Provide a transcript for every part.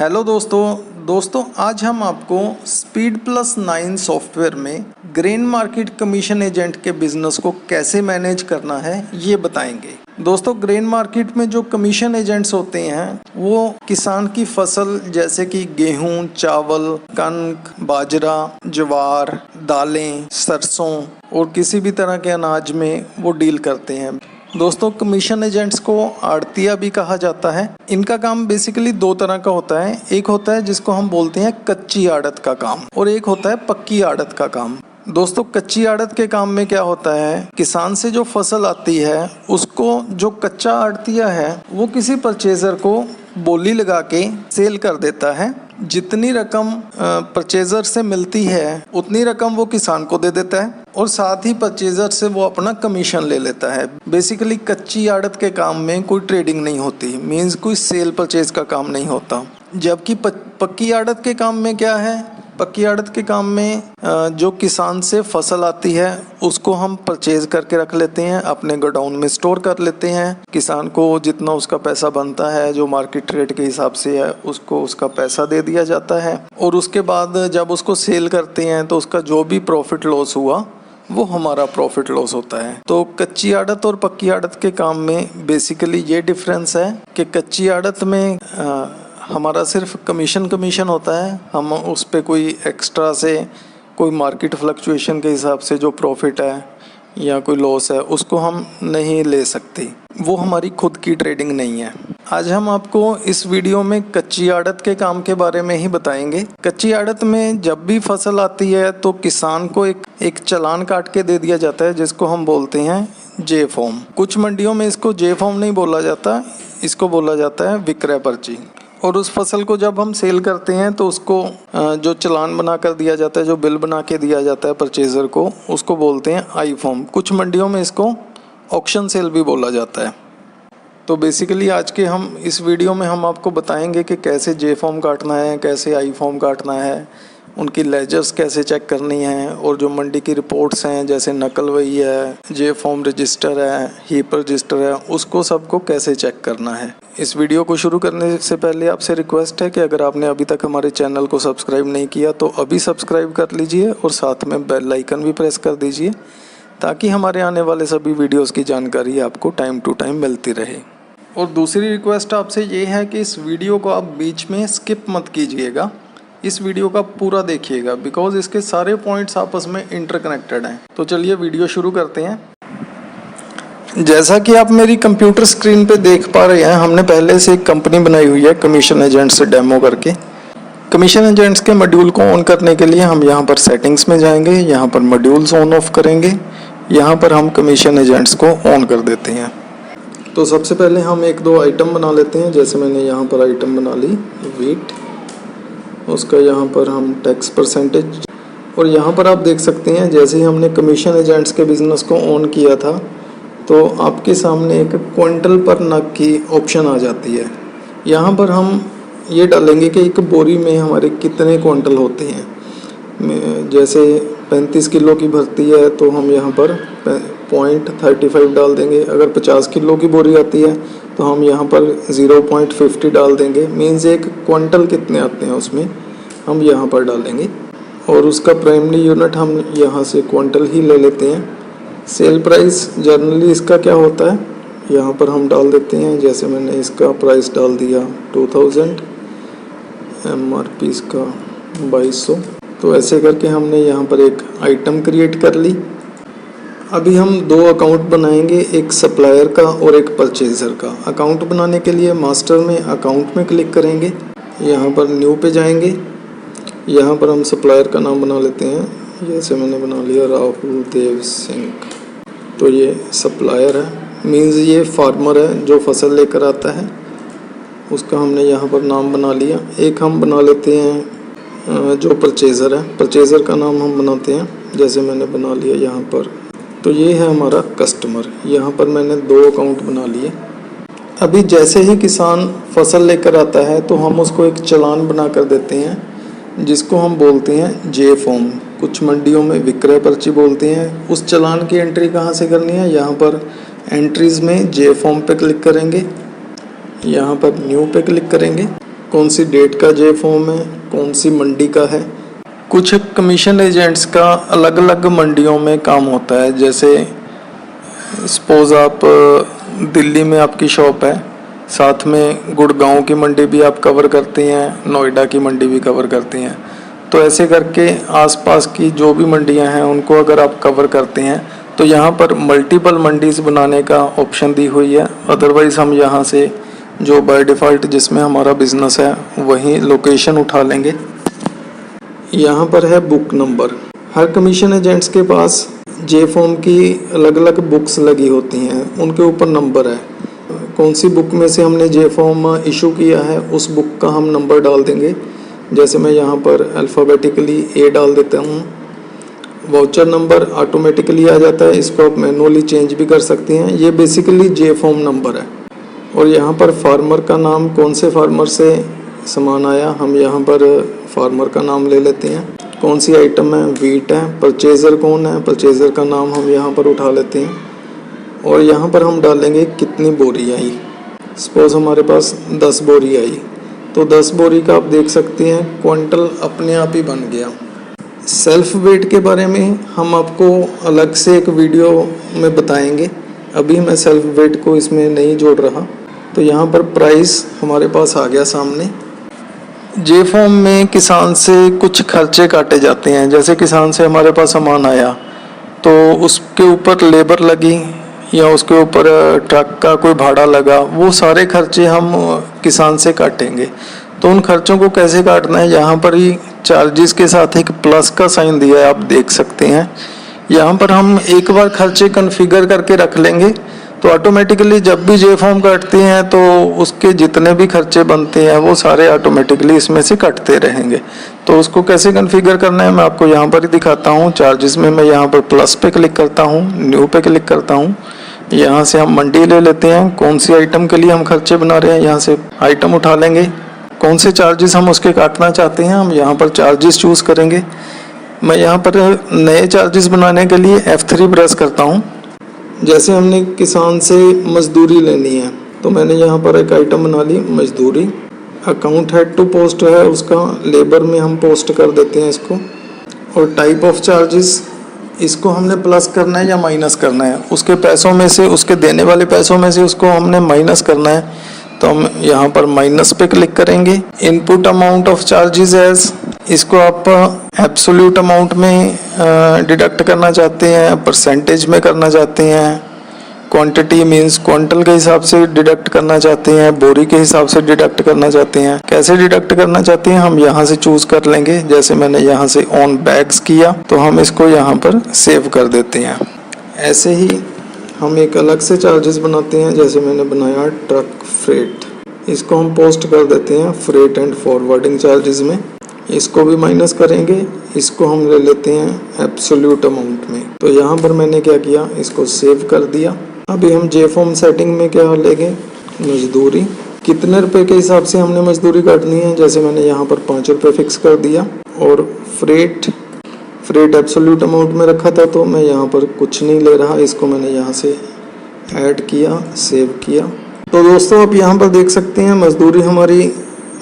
Hello दोस्तों आज हम आपको स्पीड प्लस 9 सॉफ्टवेयर में ग्रेन मार्केट कमीशन एजेंट के बिजनेस को कैसे मैनेज करना है ये बताएंगे। दोस्तों ग्रेन मार्केट में जो कमीशन एजेंट्स होते हैं वो किसान की फसल जैसे कि गेहूं, चावल, कनक, बाजरा, ज्वार, दालें, सरसों और किसी भी तरह के अनाज में वो डील करते हैं। दोस्तों कमीशन एजेंट्स को आड़तिया भी कहा जाता है। इनका काम बेसिकली दो तरह का होता है। एक होता है जिसको हम बोलते हैं कच्ची आड़त का काम और एक होता है पक्की आड़त का काम। दोस्तों कच्ची आड़त के काम में क्या होता है, किसान से जो फसल आती है उसको जो कच्चा आड़तिया है वो किसी परचेजर को बोली लगा के सेल कर देता है। जितनी रकम परचेजर से मिलती है उतनी रकम वो किसान को दे देता है और साथ ही परचेजर से वो अपना कमीशन ले लेता है। बेसिकली कच्ची आड़त के काम में कोई ट्रेडिंग नहीं होती, मीन्स कोई सेल परचेज का काम नहीं होता। जबकि पक्की आड़त के काम में क्या है, पक्की आड़त के काम में जो किसान से फसल आती है उसको हम परचेज करके रख लेते हैं, अपने गोडाउन में स्टोर कर लेते हैं। किसान को जितना उसका पैसा बनता है जो मार्केट रेट के हिसाब से है उसको उसका पैसा दे दिया जाता है और उसके बाद जब उसको सेल करते हैं तो उसका जो भी प्रॉफिट लॉस हुआ वो हमारा प्रॉफिट लॉस होता है। तो कच्ची आड़त और पक्की आड़त के काम में बेसिकली ये डिफरेंस है कि कच्ची आड़त में हमारा सिर्फ कमीशन होता है। हम उस पे कोई एक्स्ट्रा से कोई मार्केट फ्लक्चुएशन के हिसाब से जो प्रॉफिट है या कोई लॉस है उसको हम नहीं ले सकते, वो हमारी खुद की ट्रेडिंग नहीं है। आज हम आपको इस वीडियो में कच्ची आड़त के काम के बारे में ही बताएंगे। कच्ची आड़त में जब भी फसल आती है तो किसान को एक चालान काट के दे दिया जाता है जिसको हम बोलते हैं जे फॉर्म। कुछ मंडियों में इसको जे फॉर्म नहीं बोला जाता, इसको बोला जाता है विक्रय पर्ची। और उस फसल को जब हम सेल करते हैं तो उसको जो चालान बना कर दिया जाता है, जो बिल बना के दिया जाता है परचेज़र को, उसको बोलते हैं आई फॉर्म। कुछ मंडियों में इसको ऑक्शन सेल भी बोला जाता है। तो बेसिकली आज के हम इस वीडियो में हम आपको बताएंगे कि कैसे जे फॉर्म काटना है, कैसे आई फॉर्म काटना है, उनकी लेजर्स कैसे चेक करनी है और जो मंडी की रिपोर्ट्स हैं जैसे नकल वही है, जे फॉर्म रजिस्टर है, हीप रजिस्टर है, उसको सबको कैसे चेक करना है। इस वीडियो को शुरू करने से पहले आपसे रिक्वेस्ट है कि अगर आपने अभी तक हमारे चैनल को सब्सक्राइब नहीं किया तो अभी सब्सक्राइब कर लीजिए और साथ में बेल आइकन भी प्रेस कर दीजिए ताकि हमारे आने वाले सभी वीडियोस की जानकारी आपको टाइम टू टाइम मिलती रहे। और दूसरी रिक्वेस्ट आपसे ये है कि इस वीडियो को आप बीच में स्किप मत कीजिएगा, इस वीडियो का पूरा देखिएगा बिकॉज इसके सारे पॉइंट्स आपस में इंटरकनेक्टेड हैं। तो चलिए वीडियो शुरू करते हैं। जैसा कि आप मेरी कंप्यूटर स्क्रीन पे देख पा रहे हैं, हमने पहले से एक कंपनी बनाई हुई है कमीशन एजेंट से डेमो करके। कमीशन एजेंट्स के मॉड्यूल को ऑन करने के लिए हम यहाँ पर सेटिंग्स में जाएंगे, यहाँ पर मॉड्यूल्स ऑन ऑफ करेंगे, यहाँ पर हम कमीशन एजेंट्स को ऑन कर देते हैं। तो सबसे पहले हम एक दो आइटम बना लेते हैं। जैसे मैंने यहाँ पर आइटम बना ली वीट, उसका यहाँ पर हम टैक्स परसेंटेज, और यहाँ पर आप देख सकते हैं जैसे ही हमने कमीशन एजेंट्स के बिज़नेस को ऑन किया था तो आपके सामने एक क्विंटल पर नग की ऑप्शन आ जाती है। यहाँ पर हम ये डालेंगे कि एक बोरी में हमारे कितने क्विंटल होते हैं। जैसे 35 किलो की भरती है तो हम यहाँ पर 0.35 डाल देंगे। अगर 50 किलो की बोरी आती है तो हम यहाँ पर 0.50 डाल देंगे। मीन्स एक क्विंटल कितने आते हैं उसमें हम यहाँ पर डालेंगे और उसका प्राइमरी यूनिट हम यहाँ से क्विंटल ही ले लेते हैं। सेल प्राइस जनरली इसका क्या होता है यहाँ पर हम डाल देते हैं। जैसे मैंने इसका प्राइस डाल दिया 2000, MRP इसका 2200। तो ऐसे करके हमने यहाँ पर एक आइटम क्रिएट कर ली। अभी हम दो अकाउंट बनाएंगे, एक सप्लायर का और एक परचेज़र का। अकाउंट बनाने के लिए मास्टर में अकाउंट में क्लिक करेंगे, यहाँ पर न्यू पे जाएंगे, यहाँ पर हम सप्लायर का नाम बना लेते हैं। जैसे मैंने बना लिया राहुल देव सिंह। तो ये सप्लायर है, मीन्स ये फार्मर है जो फसल लेकर आता है, उसका हमने यहाँ पर नाम बना लिया। एक हम बना लेते हैं जो परचेज़र है, परचेज़र का नाम हम बनाते हैं। जैसे मैंने बना लिया यहाँ पर। तो ये है हमारा कस्टमर। यहाँ पर मैंने दो अकाउंट बना लिए। अभी जैसे ही किसान फसल लेकर आता है तो हम उसको एक चालान बना कर देते हैं जिसको हम बोलते हैं जे फॉर्म। कुछ मंडियों में विक्रय पर्ची बोलते हैं। उस चालान की एंट्री कहाँ से करनी है, यहाँ पर एंट्रीज़ में जे फॉर्म पे क्लिक करेंगे, यहाँ पर न्यू पे क्लिक करेंगे कौन सी डेट का जे फॉर्म है, कौन सी मंडी का है। कुछ कमीशन एजेंट्स का अलग अलग मंडियों में काम होता है। जैसे सपोज़ आप दिल्ली में आपकी शॉप है, साथ में गुड़गांव की मंडी भी आप कवर करती हैं, नोएडा की मंडी भी कवर करती हैं। तो ऐसे करके आसपास की जो भी मंडियां हैं उनको अगर आप कवर करते हैं तो यहाँ पर मल्टीपल मंडीज बनाने का ऑप्शन दी हुई है। अदरवाइज़ हम यहाँ से जो बाय डिफ़ॉल्ट जिसमें हमारा बिजनेस है वही लोकेशन उठा लेंगे। यहाँ पर है बुक नंबर। हर कमीशन एजेंट्स के पास जे फॉर्म की अलग अलग बुक्स लगी होती हैं, उनके ऊपर नंबर है। कौन सी बुक में से हमने जे फॉर्म इशू किया है उस बुक का हम नंबर डाल देंगे। जैसे मैं यहाँ पर अल्फ़ाबेटिकली ए डाल देता हूँ। वाउचर नंबर ऑटोमेटिकली आ जाता है, इसको आप मैनुअली चेंज भी कर सकती हैं। ये बेसिकली जे फॉर्म नंबर है। और यहाँ पर फार्मर का नाम, कौन से फार्मर से सामान आया, हम यहाँ पर फार्मर का नाम ले लेते हैं। कौन सी आइटम है, वीट है। परचेज़र कौन है, परचेज़र का नाम हम यहाँ पर उठा लेते हैं। और यहाँ पर हम डालेंगे कितनी बोरी आई। सपोज़ हमारे पास 10 बोरी आई, तो 10 बोरी का आप देख सकते हैं क्विंटल अपने आप ही बन गया। सेल्फ वेट के बारे में हम आपको अलग से एक वीडियो में बताएंगे, अभी मैं सेल्फ वेट को इसमें नहीं जोड़ रहा। तो यहाँ पर प्राइस हमारे पास आ गया सामने। जे फॉर्म में किसान से कुछ खर्चे काटे जाते हैं। जैसे किसान से हमारे पास सामान आया तो उसके ऊपर लेबर लगी या उसके ऊपर ट्रक का कोई भाड़ा लगा, वो सारे खर्चे हम किसान से काटेंगे। तो उन खर्चों को कैसे काटना है, यहाँ पर ही चार्जेस के साथ एक प्लस का साइन दिया है, आप देख सकते हैं। यहाँ पर हम एक बार खर्चे कॉन्फ़िगर करके रख लेंगे तो ऑटोमेटिकली जब भी जे फॉर्म काटते हैं तो उसके जितने भी खर्चे बनते हैं वो सारे ऑटोमेटिकली इसमें से कटते रहेंगे। तो उसको कैसे कॉन्फ़िगर करना है मैं आपको यहाँ पर ही दिखाता हूँ। चार्जेस में मैं यहाँ पर प्लस पे क्लिक करता हूँ, न्यू पे क्लिक करता हूँ। यहाँ से हम मंडी ले लेते हैं, कौन सी आइटम के लिए हम खर्चे बना रहे हैं, यहाँ से आइटम उठा लेंगे। कौन से चार्जेस हम उसके काटना चाहते हैं, हम यहाँ पर चार्जेस चूज़ करेंगे। मैं यहाँ पर नए चार्जेस बनाने के लिए F3 प्रेस करता हूँ। जैसे हमने किसान से मजदूरी लेनी है तो मैंने यहाँ पर एक आइटम बना ली, मजदूरी। अकाउंट हेड टू पोस्ट है, उसका लेबर में हम पोस्ट कर देते हैं इसको। और टाइप ऑफ चार्जेस, इसको हमने प्लस करना है या माइनस करना है, उसके पैसों में से, उसके देने वाले पैसों में से उसको हमने माइनस करना है। तो हम यहाँ पर माइनस पे क्लिक करेंगे। Input amount of charges as, इसको आप एब्सोल्यूट अमाउंट में डिडक्ट करना चाहते हैं, परसेंटेज में करना चाहते हैं, क्वांटिटी मींस क्विंटल के हिसाब से डिडक्ट करना चाहते हैं, बोरी के हिसाब से डिडक्ट करना चाहते हैं, कैसे डिडक्ट करना चाहते हैं हम यहाँ से चूज कर लेंगे। जैसे मैंने यहाँ से ऑन बैग्स किया तो हम इसको यहाँ पर सेव कर देते हैं। ऐसे ही हम एक अलग से चार्जेस बनाते हैं, जैसे मैंने बनाया ट्रक फ्रेट, इसको हम पोस्ट कर देते हैं फ्रेट एंड फॉरवर्डिंग चार्जेस में। इसको भी माइनस करेंगे, इसको हम ले लेते हैं एब्सोल्यूट अमाउंट में। तो यहाँ पर मैंने क्या किया, इसको सेव कर दिया। अभी हम जे फॉर्म सेटिंग में क्या लेंगे, मजदूरी। कितने रुपए के हिसाब से हमने मजदूरी काटनी है, जैसे मैंने यहाँ पर 5 रुपये फिक्स कर दिया। और फ्रेट एब्सोल्यूट अमाउंट में रखा था तो मैं यहाँ पर कुछ नहीं ले रहा, इसको मैंने यहाँ से ऐड किया, सेव किया। तो दोस्तों आप यहाँ पर देख सकते हैं मजदूरी हमारी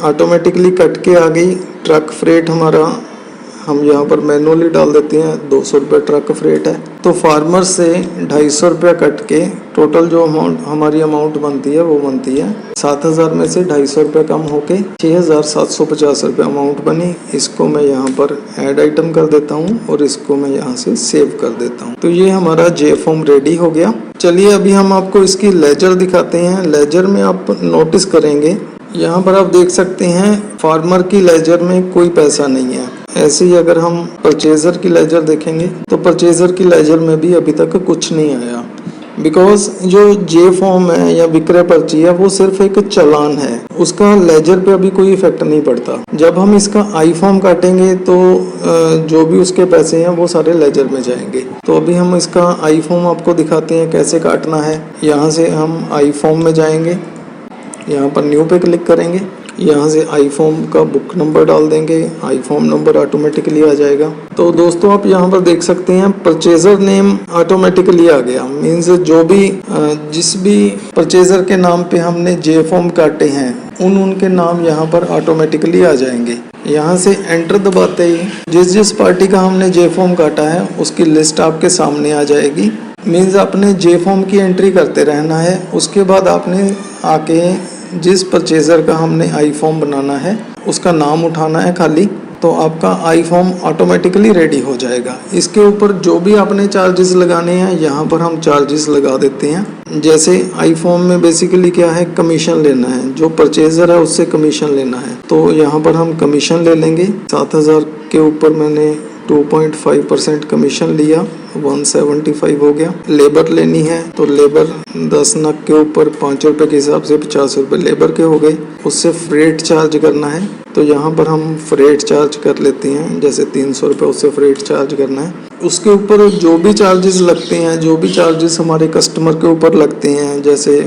ऑटोमेटिकली कट के आ गई। ट्रक फ्रेट हमारा हम यहाँ पर मैनुअली डाल देते हैं, 200 रुपये ट्रक फ्रेट है। तो फार्मर से 250 रुपया कट के टोटल जो अमाउंट हमारी अमाउंट बनती है वो बनती है 7000 में से 250 रुपये कम होके 6750 रुपये अमाउंट बनी। इसको मैं यहाँ पर ऐड आइटम कर देता हूँ और इसको मैं यहाँ से सेव कर देता हूँ। तो ये हमारा जे फॉर्म रेडी हो गया। चलिए अभी हम आपको इसकी लेजर दिखाते हैं। लेजर में आप नोटिस करेंगे यहाँ पर आप देख सकते हैं फार्मर की लेजर में कोई पैसा नहीं है। ऐसे ही अगर हम परचेजर की लेजर देखेंगे तो परचेजर की लेजर में भी अभी तक कुछ नहीं आया, बिकॉज जो जे फॉर्म है या विक्रय पर्ची है वो सिर्फ एक चालान है, उसका लेजर पे अभी कोई इफेक्ट नहीं पड़ता। जब हम इसका आई फॉर्म काटेंगे तो जो भी उसके पैसे हैं वो सारे लेजर में जाएंगे। तो अभी हम इसका आई फॉर्म आपको दिखाते हैं कैसे काटना है। यहाँ से हम आई फॉर्म में जाएंगे, यहाँ पर न्यू पे क्लिक करेंगे। यहाँ से आई फॉर्म का बुक नंबर डाल देंगे, आई फॉर्म नंबर ऑटोमेटिकली आ जाएगा। तो दोस्तों आप यहाँ पर देख सकते हैं परचेजर नेम ऑटोमेटिकली आ गया। मीन्स जो भी जिस भी परचेजर के नाम पे हमने जे फॉर्म काटे हैं उनके नाम यहाँ पर ऑटोमेटिकली आ जाएंगे। यहाँ से एंटर दबाते ही जिस पार्टी का हमने जे फॉर्म काटा है उसकी लिस्ट आपके सामने आ जाएगी। मीन्स आपने जे फॉर्म की एंट्री करते रहना है। उसके बाद आपने आके जिस परचेज़र का हमने आई फॉर्म बनाना है उसका नाम उठाना है खाली, तो आपका आई फॉर्म ऑटोमेटिकली रेडी हो जाएगा। इसके ऊपर जो भी आपने चार्जेस लगाने हैं यहाँ पर हम चार्जेस लगा देते हैं। जैसे आई फॉर्म में बेसिकली क्या है, कमीशन लेना है, जो परचेज़र है उससे कमीशन लेना है, तो यहाँ पर हम कमीशन ले लेंगे। 7,000 के ऊपर मैंने 2.5% कमीशन लिया, 175 हो गया। लेबर लेनी है तो लेबर 10 नग के ऊपर 5 रुपये के हिसाब से 50 रुपये लेबर के हो गए। उससे फ्रेट चार्ज करना है तो यहाँ पर हम फ्रेट चार्ज कर लेते हैं, जैसे 300 रुपये उससे फ्रेट चार्ज करना है। उसके ऊपर जो भी चार्जेस लगते हैं, जो भी चार्जेस हमारे कस्टमर के ऊपर लगते हैं, जैसे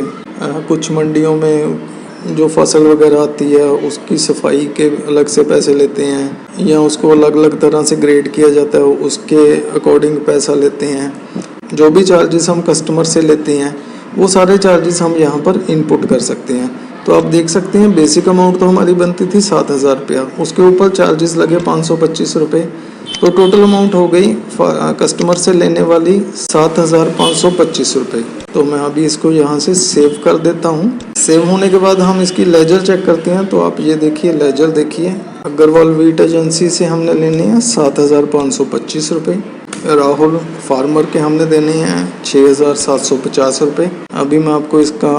कुछ मंडियों में जो फसल वगैरह आती है उसकी सफाई के अलग से पैसे लेते हैं, या उसको अलग अलग तरह से ग्रेड किया जाता है उसके अकॉर्डिंग पैसा लेते हैं। जो भी चार्जेस हम कस्टमर से लेते हैं वो सारे चार्जेस हम यहाँ पर इनपुट कर सकते हैं। तो आप देख सकते हैं बेसिक अमाउंट तो हमारी बनती थी 7,000 रुपया, उसके ऊपर चार्जेस लगे 525 रुपये, तो टोटल अमाउंट हो गई कस्टमर से लेने वाली 7,525 रुपये। तो मैं अभी इसको यहाँ से सेव कर देता हूँ। सेव होने के बाद हम इसकी लेजर चेक करते हैं। तो आप ये देखिए, लेजर देखिए, अग्रवाल वीट एजेंसी से हमने लेने हैं 7,525 रुपये। राहुल फार्मर के हमने देने हैं 6,750 रुपये। अभी मैं आपको इसका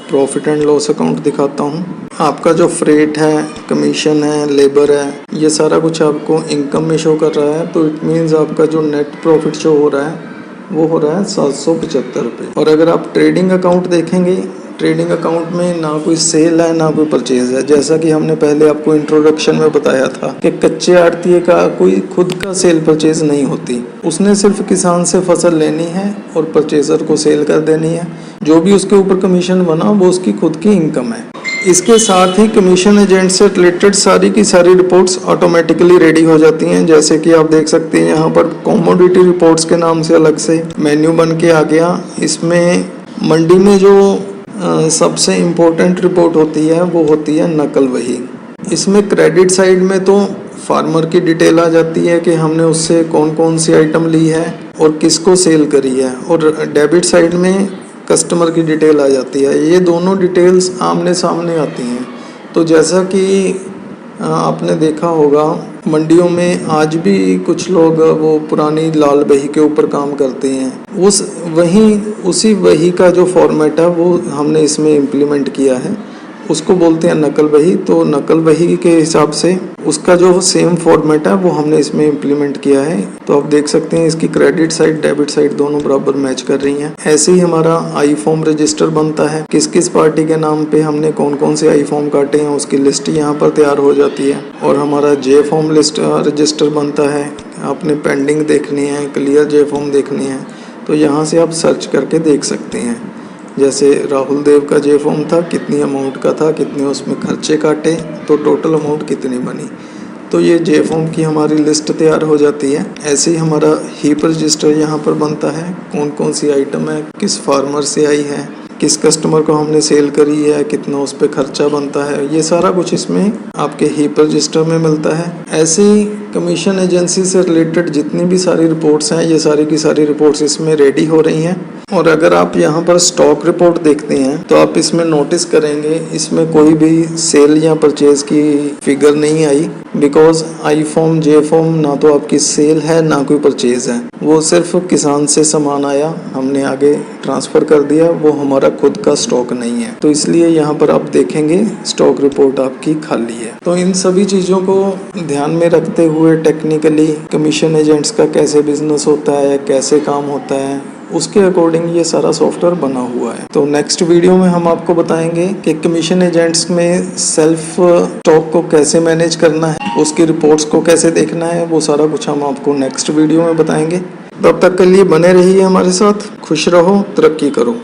प्रॉफिट एंड लॉस अकाउंट दिखाता हूँ। आपका जो फ्रेट है, कमीशन है, लेबर है, ये सारा कुछ आपको इनकम में शो कर रहा है। तो इट मीन्स आपका जो नेट प्रॉफिट शो हो रहा है वो हो रहा है 775 रुपये। और अगर आप ट्रेडिंग अकाउंट देखेंगे, ट्रेडिंग अकाउंट में ना कोई सेल है ना कोई परचेज है। जैसा कि हमने पहले आपको इंट्रोडक्शन में बताया था कि कच्चे आड़तीये का कोई खुद का सेल परचेज नहीं होती, उसने सिर्फ किसान से फसल लेनी है और परचेजर को सेल कर देनी है। जो भी उसके ऊपर कमीशन बना वो उसकी खुद की इनकम है। इसके साथ ही कमीशन एजेंट से रिलेटेड सारी की सारी रिपोर्ट्स ऑटोमेटिकली रेडी हो जाती हैं। जैसे कि आप देख सकते हैं यहाँ पर कॉमोडिटी रिपोर्ट्स के नाम से अलग से मेन्यू बन के आ गया। इसमें मंडी में जो सबसे इम्पोर्टेंट रिपोर्ट होती है वो होती है नकल वही। इसमें क्रेडिट साइड में तो फार्मर की डिटेल आ जाती है कि हमने उससे कौन कौन सी आइटम ली है और किसको सेल करी है, और डेबिट साइड में कस्टमर की डिटेल आ जाती है। ये दोनों डिटेल्स आमने सामने आती हैं। तो जैसा कि आपने देखा होगा मंडियों में आज भी कुछ लोग वो पुरानी लाल बही के ऊपर काम करते हैं। उसी वही का जो फॉर्मेट है वो हमने इसमें इम्प्लीमेंट किया है, उसको बोलते हैं नकल बही। तो नकल बही के हिसाब से उसका जो सेम फॉर्मेट है वो हमने इसमें इम्प्लीमेंट किया है। तो आप देख सकते हैं इसकी क्रेडिट साइड डेबिट साइड दोनों बराबर मैच कर रही हैं। ऐसे ही हमारा आई फॉर्म रजिस्टर बनता है, किस किस पार्टी के नाम पे हमने कौन कौन से आई फॉर्म काटे हैं उसकी लिस्ट यहाँ पर तैयार हो जाती है। और हमारा जे फॉर्म लिस्ट रजिस्टर बनता है। आपने पेंडिंग देखनी है, क्लियर जे फॉर्म देखनी है तो यहाँ से आप सर्च करके देख सकते हैं। जैसे राहुल देव का जे फॉर्म था, कितनी अमाउंट का था, कितने उसमें खर्चे काटे, तो टोटल अमाउंट कितनी बनी। तो ये जे फॉर्म की हमारी लिस्ट तैयार हो जाती है। ऐसे ही हमारा हीप रजिस्टर यहाँ पर बनता है, कौन कौन सी आइटम है, किस फार्मर से आई है, किस कस्टमर को हमने सेल करी है, कितना उस पर खर्चा बनता है, ये सारा कुछ इसमें आपके हीप रजिस्टर में मिलता है। ऐसे ही कमीशन एजेंसी से रिलेटेड जितनी भी सारी रिपोर्ट्स हैं ये सारी की सारी रिपोर्ट्स इसमें रेडी हो रही हैं। और अगर आप यहाँ पर स्टॉक रिपोर्ट देखते हैं तो आप इसमें नोटिस करेंगे इसमें कोई भी सेल या परचेज की फिगर नहीं आई, because I form J form ना तो आपकी सेल है ना कोई परचेज है, वो सिर्फ किसान से सामान आया हमने आगे ट्रांसफर कर दिया, वो हमारा खुद का स्टॉक नहीं है। तो इसलिए यहाँ पर आप देखेंगे स्टॉक रिपोर्ट आपकी खाली है। तो इन सभी चीज़ों को ध्यान में रखते हुए टेक्निकली कमीशन एजेंट्स का कैसे बिजनेस होता है, कैसे काम होता है, उसके अकॉर्डिंग ये सारा सॉफ्टवेयर बना हुआ है। तो नेक्स्ट वीडियो में हम आपको बताएंगे कि कमीशन एजेंट्स में सेल्फ स्टॉक को कैसे मैनेज करना है, उसकी रिपोर्ट्स को कैसे देखना है, वो सारा कुछ हम आपको नेक्स्ट वीडियो में बताएंगे। तब तक के लिए बने रहिए हमारे साथ, खुश रहो, तरक्की करो।